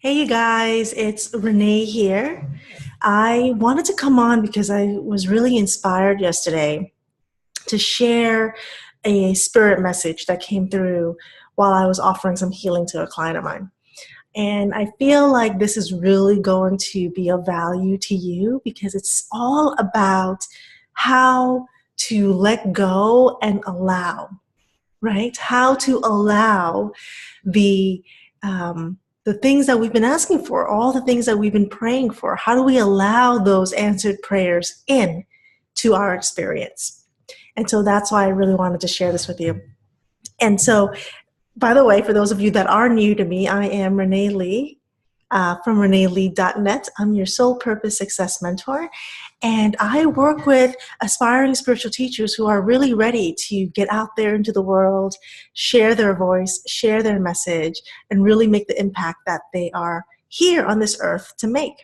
Hey, you guys, it's Renee here. I wanted to come on because I was really inspired yesterday to share a spirit message that came through while I was offering some healing to a client of mine. And I feel like this is really going to be of value to you because it's all about how to let go and allow, right? How to allow the the things that we've been asking for, all the things that we've been praying for. How do we allow those answered prayers in to our experience? And so that's why I really wanted to share this with you. And so, by the way, for those of you that are new to me, I am Renee Lee from reneelee.net. I'm your soul purpose success mentor. And I work with aspiring spiritual teachers who are really ready to get out there into the world, share their voice, share their message, and really make the impact that they are here on this earth to make.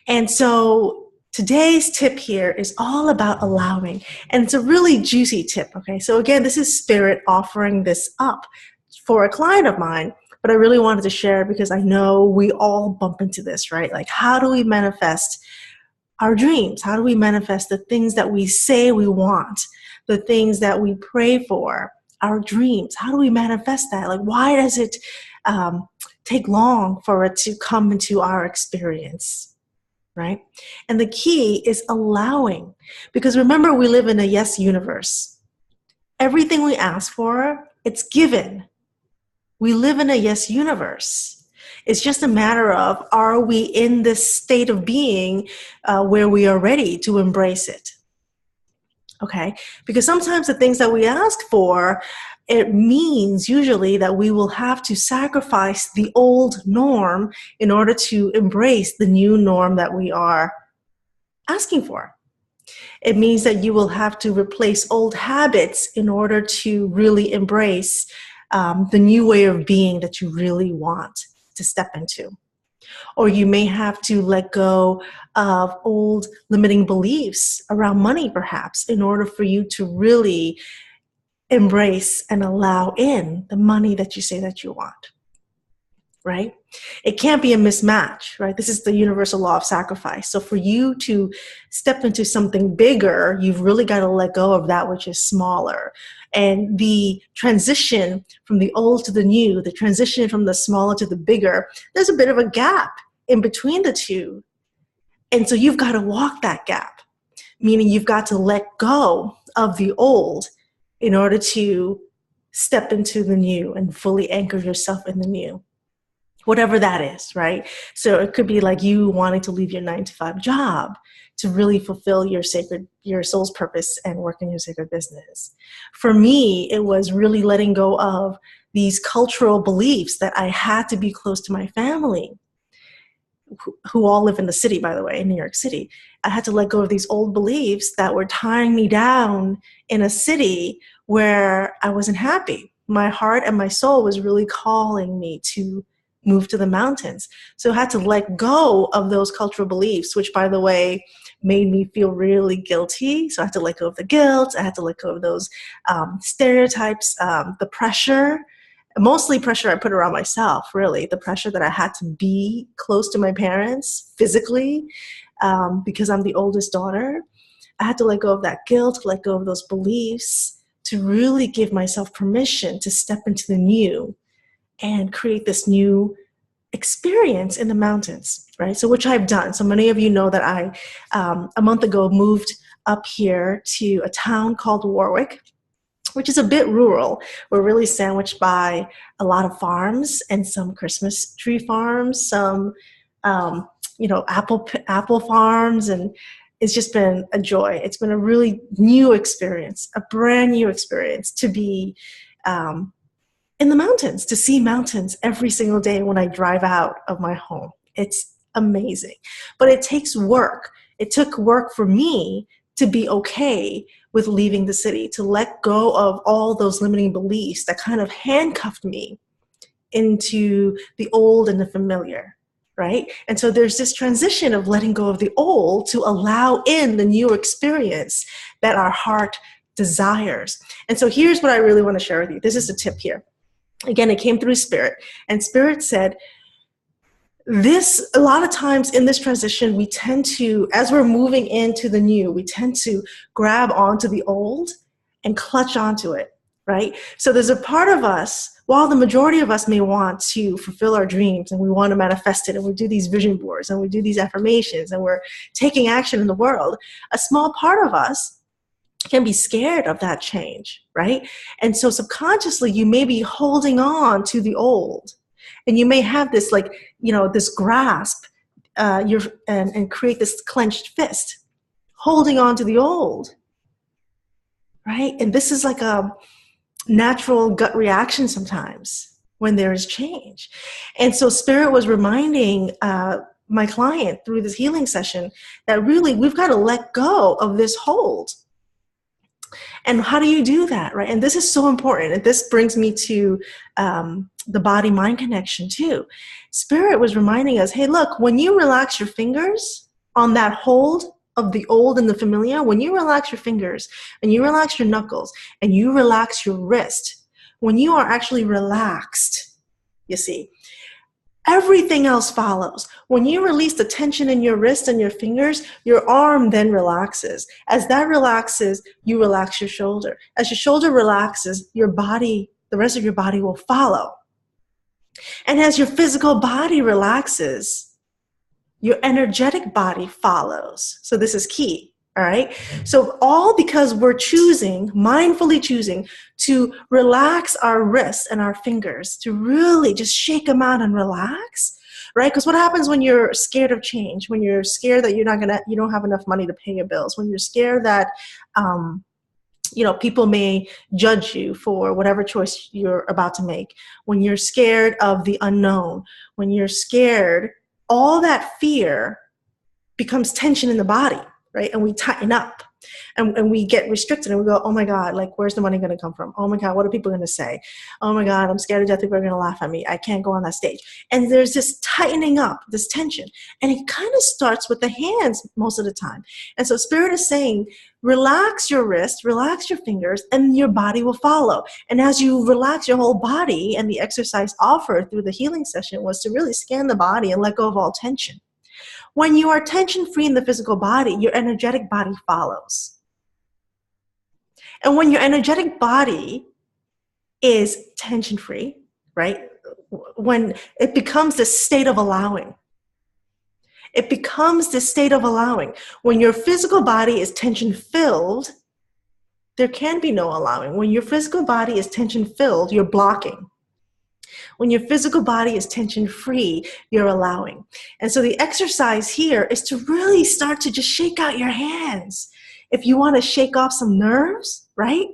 And so today's tip here is all about allowing. And it's a really juicy tip, okay? So again, this is Spirit offering this up for a client of mine, but I really wanted to share because I know we all bump into this, right? Like, how do we manifest our dreams? How do we manifest the things that we say we want, the things that we pray for, our dreams? How do we manifest that? Like, why does it take long for it to come into our experience, right? And the key is allowing, because remember, we live in a yes universe. Everything we ask for, it's given. We live in a yes universe. It's just a matter of, are we in this state of being where we are ready to embrace it? Okay? Because sometimes the things that we ask for, it means usually that we will have to sacrifice the old norm in order to embrace the new norm that we are asking for. It means that you will have to replace old habits in order to really embrace the new way of being that you really want to step into. Or you may have to let go of old limiting beliefs around money, perhaps, in order for you to really embrace and allow in the money that you say that you want, right? It can't be a mismatch, right? This is the universal law of sacrifice. So for you to step into something bigger, you've really got to let go of that which is smaller. And the transition from the old to the new, the transition from the smaller to the bigger, there's a bit of a gap in between the two. And so you've got to walk that gap, meaning you've got to let go of the old in order to step into the new and fully anchor yourself in the new. Whatever that is, right? So it could be like you wanting to leave your 9-to-5 job to really fulfill your soul's purpose and work in your sacred business. For me, it was really letting go of these cultural beliefs that I had to be close to my family, who all live in the city, by the way, in New York City. I had to let go of these old beliefs that were tying me down in a city where I wasn't happy. My heart and my soul was really calling me to move to the mountains. So I had to let go of those cultural beliefs, which, by the way, made me feel really guilty. So I had to let go of the guilt. I had to let go of those stereotypes, the pressure, mostly pressure I put around myself, really, the pressure that I had to be close to my parents physically because I'm the oldest daughter. I had to let go of that guilt, let go of those beliefs to really give myself permission to step into the new and create this new experience in the mountains, right? So which I've done. So many of you know that I, a month ago, moved up here to a town called Warwick, which is a bit rural. We're really sandwiched by a lot of farms and some Christmas tree farms, some, apple farms, and it's just been a joy. It's been a really new experience, a brand new experience to be in the mountains, to see mountains every single day when I drive out of my home. It's amazing. But it takes work. It took work for me to be okay with leaving the city, to let go of all those limiting beliefs that kind of handcuffed me into the old and the familiar, right? And so there's this transition of letting go of the old to allow in the new experience that our heart desires. And so here's what I really want to share with you. This is a tip here. Again, it came through Spirit, and Spirit said, this, a lot of times in this transition, we tend to, as we're moving into the new, we tend to grab onto the old and clutch onto it, right? So there's a part of us, while the majority of us may want to fulfill our dreams and we want to manifest it, and we do these vision boards and we do these affirmations and we're taking action in the world, a small part of us can be scared of that change, right? And so subconsciously, you may be holding on to the old, and you may have this, like, this grasp, and create this clenched fist, holding on to the old, right? And this is like a natural gut reaction sometimes when there is change. And so Spirit was reminding my client through this healing session that really we've got to let go of this hold. And how do you do that, right? And this is so important. And this brings me to the body-mind connection too. Spirit was reminding us, hey, look, when you relax your fingers on that hold of the old and the familiar, when you relax your fingers and you relax your knuckles and you relax your wrist, when you are actually relaxed, you see, everything else follows. When you release the tension in your wrist and your fingers, your arm then relaxes. As that relaxes, you relax your shoulder. As your shoulder relaxes, your body, the rest of your body will follow. And as your physical body relaxes, your energetic body follows. So this is key. All right. So all because we're mindfully choosing to relax our wrists and our fingers, to really just shake them out and relax, right? Because what happens when you're scared of change, when you're scared that you don't have enough money to pay your bills, when you're scared that, people may judge you for whatever choice you're about to make, when you're scared of the unknown, when you're scared, all that fear becomes tension in the body. Right? And we tighten up and we get restricted and we go, oh my God, like, where's the money going to come from? Oh my God, what are people going to say? Oh my God, I'm scared to death people are going to laugh at me. I can't go on that stage. And there's this tightening up, this tension. And it kind of starts with the hands most of the time. And so Spirit is saying, relax your wrist, relax your fingers, and your body will follow. And as you relax your whole body, and the exercise offered through the healing session was to really scan the body and let go of all tension. When you are tension-free in the physical body, your energetic body follows. And when your energetic body is tension-free, right? When it becomes this state of allowing. It becomes this state of allowing. When your physical body is tension-filled, there can be no allowing. When your physical body is tension-filled, you're blocking. When your physical body is tension-free, you're allowing. And so the exercise here is to really start to just shake out your hands. If you want to shake off some nerves, right?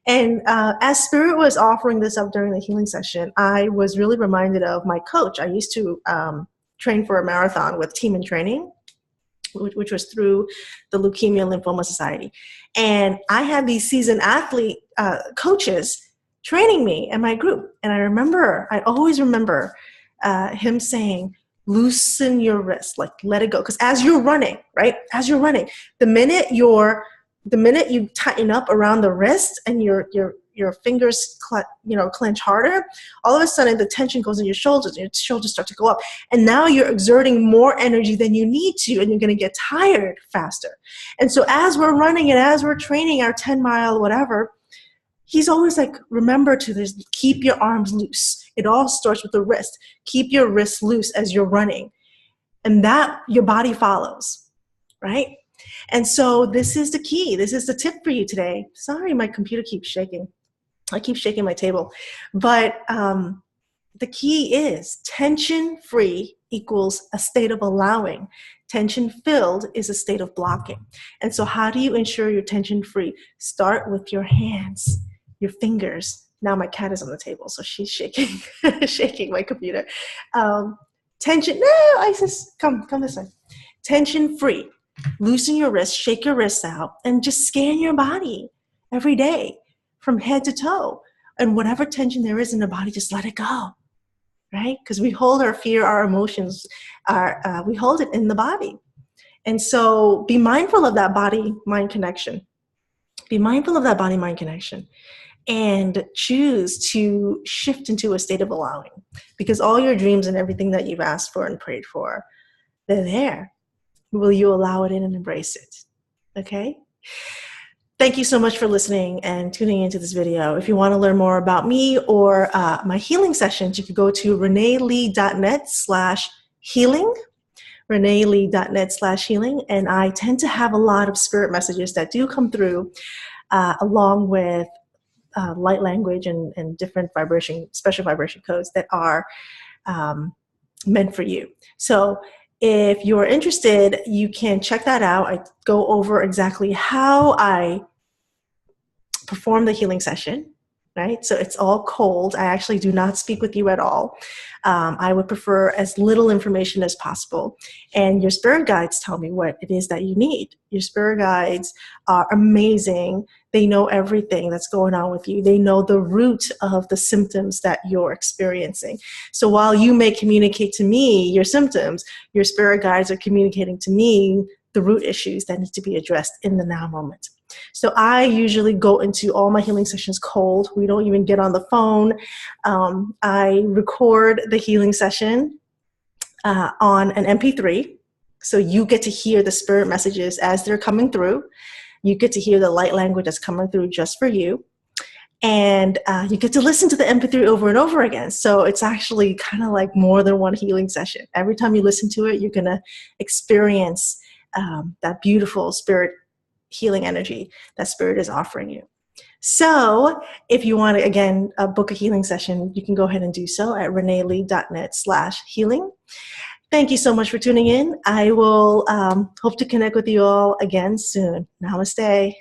And as Spirit was offering this up during the healing session, I was really reminded of my coach. I used to train for a marathon with Team in Training, which was through the Leukemia Lymphoma Society. And I had these seasoned athlete coaches training me and my group. And I always remember him saying, loosen your wrist, like let it go. Because as you're running, right? As you're running, the minute you tighten up around the wrist and your fingers clench harder, all of a sudden the tension goes in your shoulders and your shoulders start to go up. And now you're exerting more energy than you need to, and you're going to get tired faster. And so as we're running and as we're training our 10-mile whatever, he's always like, remember to this, keep your arms loose. It all starts with the wrist. Keep your wrists loose as you're running. And that your body follows, right? And so this is the key. This is the tip for you today. Sorry, my computer keeps shaking. I keep shaking my table. But the key is tension-free equals a state of allowing. Tension-filled is a state of blocking. And so how do you ensure you're tension-free? Start with your hands, your fingers. Now my cat is on the table, so she's shaking, shaking my computer. Tension, no, Isis, come this way. Tension-free. Loosen your wrists, shake your wrists out, and just scan your body every day from head to toe. And whatever tension there is in the body, just let it go, right? Because we hold our fear, our emotions, we hold it in the body. And so be mindful of that body-mind connection. Be mindful of that body-mind connection. and choose to shift into a state of allowing, because all your dreams and everything that you've asked for and prayed for, they're there. Will you allow it in and embrace it? Okay? Thank you so much for listening and tuning into this video. If you want to learn more about me or my healing sessions, you can go to reneelee.net/healing, reneelee.net/healing. And I tend to have a lot of spirit messages that do come through along with light language and different vibration, special vibration codes that are meant for you. So if you're interested, you can check that out. I go over exactly how I perform the healing session, right? So it's all cold. I actually do not speak with you at all. I would prefer as little information as possible. And your spirit guides tell me what it is that you need. Your spirit guides are amazing. They know everything that's going on with you. They know the root of the symptoms that you're experiencing. So while you may communicate to me your symptoms, your spirit guides are communicating to me the root issues that need to be addressed in the now moment. So I usually go into all my healing sessions cold. We don't even get on the phone. I record the healing session on an MP3. So you get to hear the spirit messages as they're coming through. You get to hear the light language that's coming through just for you. And you get to listen to the MP3 over and over again. So it's actually kind of like more than one healing session. Every time you listen to it, you're going to experience that beautiful spirit healing energy that spirit is offering you. So if you want to, again, book a healing session, you can go ahead and do so at reneelee.net/healing. Thank you so much for tuning in. I will hope to connect with you all again soon. Namaste.